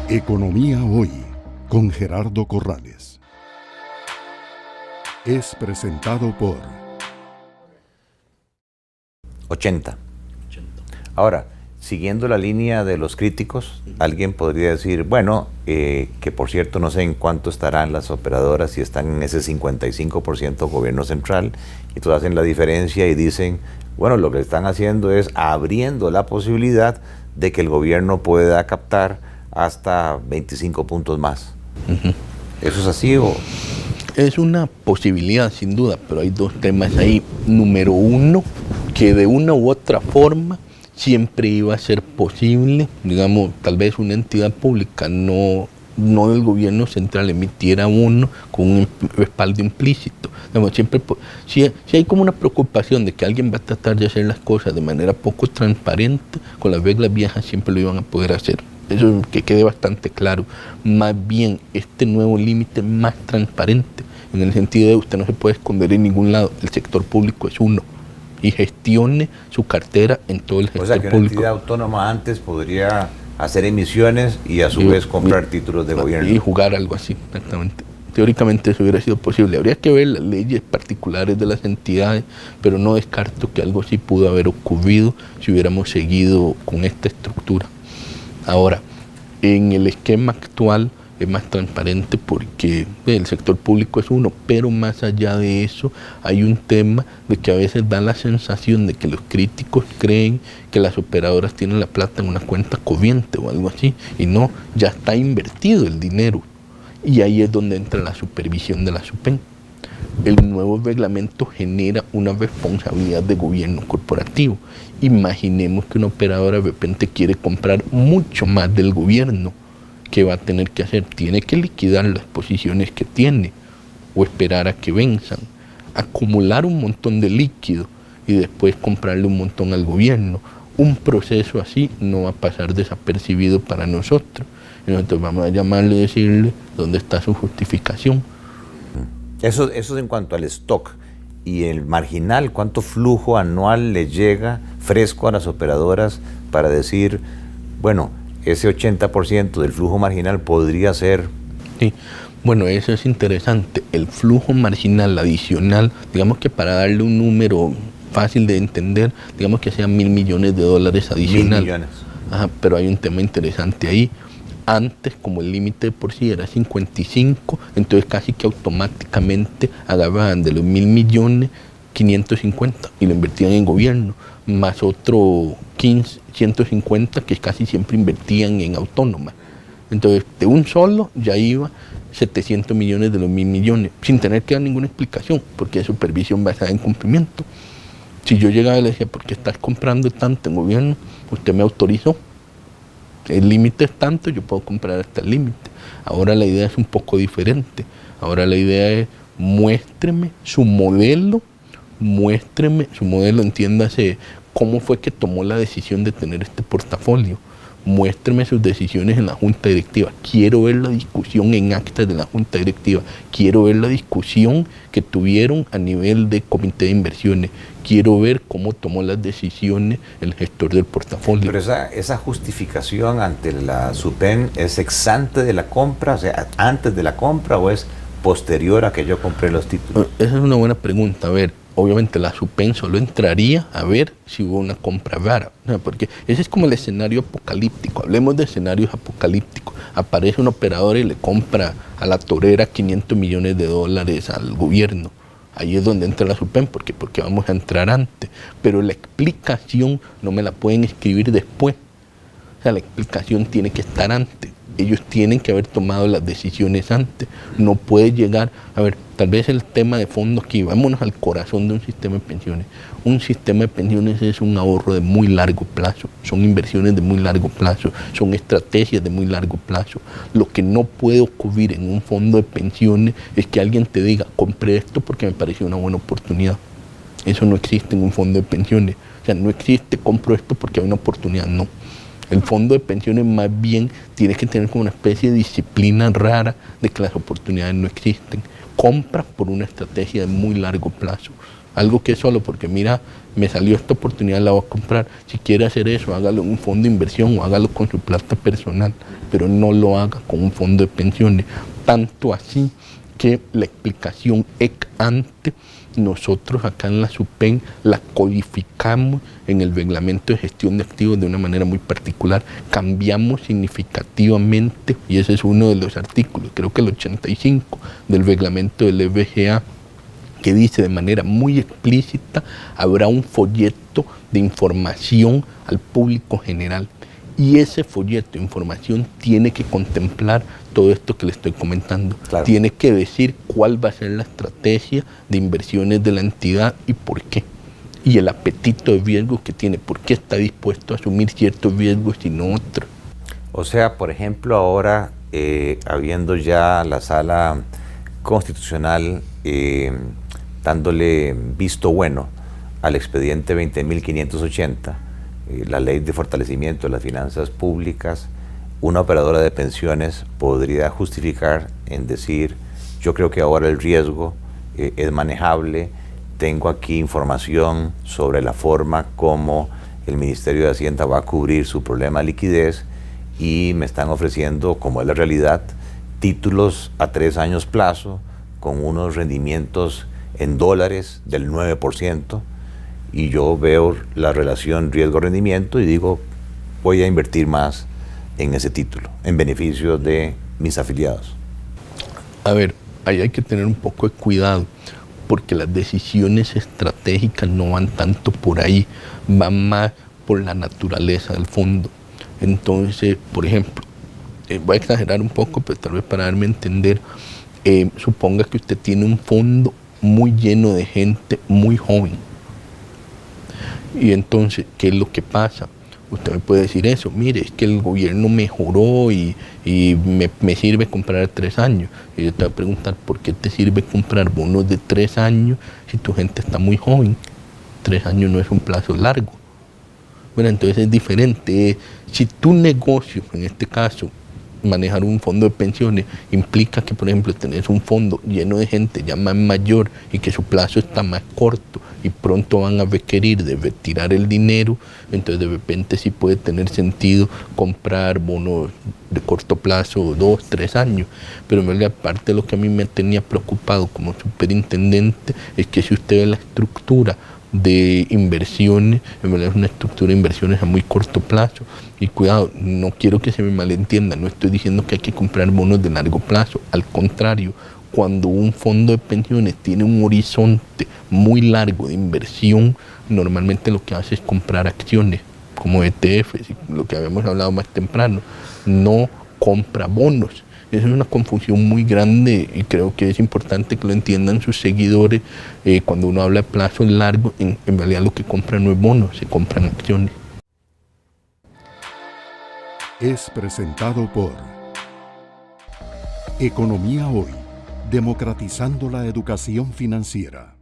Economía Hoy, con Gerardo Corrales. Es presentado por 80. Ahora, siguiendo la línea de los críticos, alguien podría decir, bueno, que por cierto no sé en cuánto estarán las operadoras, si están en ese 55% gobierno central, y todos hacen la diferencia y dicen, bueno, lo que están haciendo es abriendo la posibilidad de que el gobierno pueda captar hasta 25 puntos más. ¿Eso es así o...? Es una posibilidad, sin duda, pero hay dos temas ahí. Número uno, que de una u otra forma siempre iba a ser posible, digamos, tal vez una entidad pública, no del gobierno central, emitiera uno con un respaldo implícito. Digamos, siempre, si hay como una preocupación de que alguien va a tratar de hacer las cosas de manera poco transparente, con las reglas viejas siempre lo iban a poder hacer. Eso que quede bastante claro. Más bien, este nuevo límite es más transparente, en el sentido de usted no se puede esconder en ningún lado, el sector público es uno, y gestione su cartera en todo el sector público. O sea, que una entidad autónoma antes podría hacer emisiones y a su vez comprar títulos de gobierno. Y jugar algo así, exactamente. Teóricamente eso hubiera sido posible. Habría que ver las leyes particulares de las entidades, pero no descarto que algo así pudo haber ocurrido si hubiéramos seguido con esta estructura. Ahora, en el esquema actual es más transparente porque el sector público es uno, pero más allá de eso hay un tema de que a veces da la sensación de que los críticos creen que las operadoras tienen la plata en una cuenta corriente o algo así, y no, ya está invertido el dinero, y ahí es donde entra la supervisión de la SUPEN. El nuevo reglamento genera una responsabilidad de gobierno corporativo. Imaginemos que una operadora de repente quiere comprar mucho más del gobierno. ¿Qué va a tener que hacer? Tiene que liquidar las posiciones que tiene o esperar a que venzan, acumular un montón de líquido y después comprarle un montón al gobierno. Un proceso así no va a pasar desapercibido para nosotros. Y nosotros vamos a llamarle y decirle dónde está su justificación. Eso es en cuanto al stock. Y el marginal, ¿cuánto flujo anual le llega fresco a las operadoras para decir, bueno, ese 80% del flujo marginal podría ser? Sí, bueno, eso es interesante. El flujo marginal adicional, digamos que para darle un número fácil de entender, digamos que sean $1.000 millones adicionales. 1.000 millones. Ajá, pero hay un tema interesante ahí. Antes, como el límite por sí era 55, entonces casi que automáticamente agarraban de los 1.000 millones 550 y lo invertían en gobierno, más otro 150 que casi siempre invertían en autónoma. Entonces, de un solo ya iba 700 millones de los 1.000 millones, sin tener que dar ninguna explicación, porque es supervisión basada en cumplimiento. Si yo llegaba y le decía, ¿por qué estás comprando tanto en gobierno? Usted me autorizó. El límite es tanto, yo puedo comprar hasta el límite. Ahora la idea es un poco diferente. Ahora la idea es muéstreme su modelo, entiéndase cómo fue que tomó la decisión de tener este portafolio. Muéstreme sus decisiones en la junta directiva. Quiero ver la discusión en actas de la junta directiva. Quiero ver la discusión que tuvieron a nivel de comité de inversiones. Quiero ver cómo tomó las decisiones el gestor del portafolio. Pero esa justificación ante la SUPEN es ex ante de la compra, o sea, antes de la compra, o es posterior a que yo compré los títulos. Esa es una buena pregunta. A ver, obviamente la SUPEN solo entraría a ver si hubo una compra rara, ¿no? Porque ese es como el escenario apocalíptico. Hablemos de escenarios apocalípticos. Aparece un operador y le compra a la torera $500 millones al gobierno. Ahí es donde entra la SUPEN, porque vamos a entrar antes. Pero la explicación no me la pueden escribir después. O sea, la explicación tiene que estar antes. Ellos tienen que haber tomado las decisiones antes. No puede llegar, a ver, tal vez el tema de fondo aquí, vámonos al corazón de un sistema de pensiones. Un sistema de pensiones es un ahorro de muy largo plazo, son inversiones de muy largo plazo, son estrategias de muy largo plazo. Lo que no puede ocurrir en un fondo de pensiones es que alguien te diga, compré esto porque me pareció una buena oportunidad. Eso no existe en un fondo de pensiones. O sea, no existe, compro esto porque hay una oportunidad, no. El fondo de pensiones más bien tiene que tener como una especie de disciplina rara de que las oportunidades no existen. Compra por una estrategia de muy largo plazo. Algo que es solo porque, mira, me salió esta oportunidad, la voy a comprar. Si quiere hacer eso, hágalo en un fondo de inversión o hágalo con su plata personal, pero no lo haga con un fondo de pensiones. Tanto así que la explicación ex ante, nosotros acá en la SUPEN la codificamos en el reglamento de gestión de activos de una manera muy particular. Cambiamos significativamente, y ese es uno de los artículos, creo que el 85 del reglamento del EBGA, que dice de manera muy explícita, habrá un folleto de información al público general. Y ese folleto de información tiene que contemplar todo esto que le estoy comentando. Claro. Tiene que decir cuál va a ser la estrategia de inversiones de la entidad y por qué. Y el apetito de riesgo que tiene, por qué está dispuesto a asumir ciertos riesgos y no otros. O sea, por ejemplo, ahora, habiendo ya la Sala Constitucional dándole visto bueno al expediente 20.580, la Ley de Fortalecimiento de las Finanzas Públicas, una operadora de pensiones podría justificar en decir, yo creo que ahora el riesgo es manejable, tengo aquí información sobre la forma como el Ministerio de Hacienda va a cubrir su problema de liquidez y me están ofreciendo, como es la realidad, títulos a 3 años plazo con unos rendimientos en dólares del 9%, y yo veo la relación riesgo-rendimiento y digo, voy a invertir más en ese título, en beneficio de mis afiliados. A ver, ahí hay que tener un poco de cuidado, porque las decisiones estratégicas no van tanto por ahí, van más por la naturaleza del fondo. Entonces, por ejemplo, voy a exagerar un poco, pero tal vez para darme a entender, suponga que usted tiene un fondo muy lleno de gente muy joven. Y entonces, ¿qué es lo que pasa? Usted me puede decir eso, mire, es que el gobierno mejoró y me sirve comprar 3 años. Y yo te voy a preguntar, ¿por qué te sirve comprar bonos de 3 años si tu gente está muy joven? 3 años no es un plazo largo. Bueno, entonces es diferente. Si tu negocio, en este caso, manejar un fondo de pensiones, implica que, por ejemplo, tenés un fondo lleno de gente ya más mayor y que su plazo está más corto y pronto van a requerir de retirar el dinero, entonces de repente sí puede tener sentido comprar bonos de corto plazo, 2, 3 años. Pero en realidad, parte de lo que a mí me tenía preocupado como superintendente es que si usted ve la estructura de inversiones, en verdad es una estructura de inversiones a muy corto plazo. Y cuidado, no quiero que se me malentienda, no estoy diciendo que hay que comprar bonos de largo plazo, al contrario, cuando un fondo de pensiones tiene un horizonte muy largo de inversión, normalmente lo que hace es comprar acciones como ETFs, lo que habíamos hablado más temprano, no compra bonos. Esa es una confusión muy grande y creo que es importante que lo entiendan sus seguidores. Cuando uno habla de plazos largos, en realidad lo que compran no es bonos, se compran acciones. Es presentado por Economía Hoy, democratizando la educación financiera.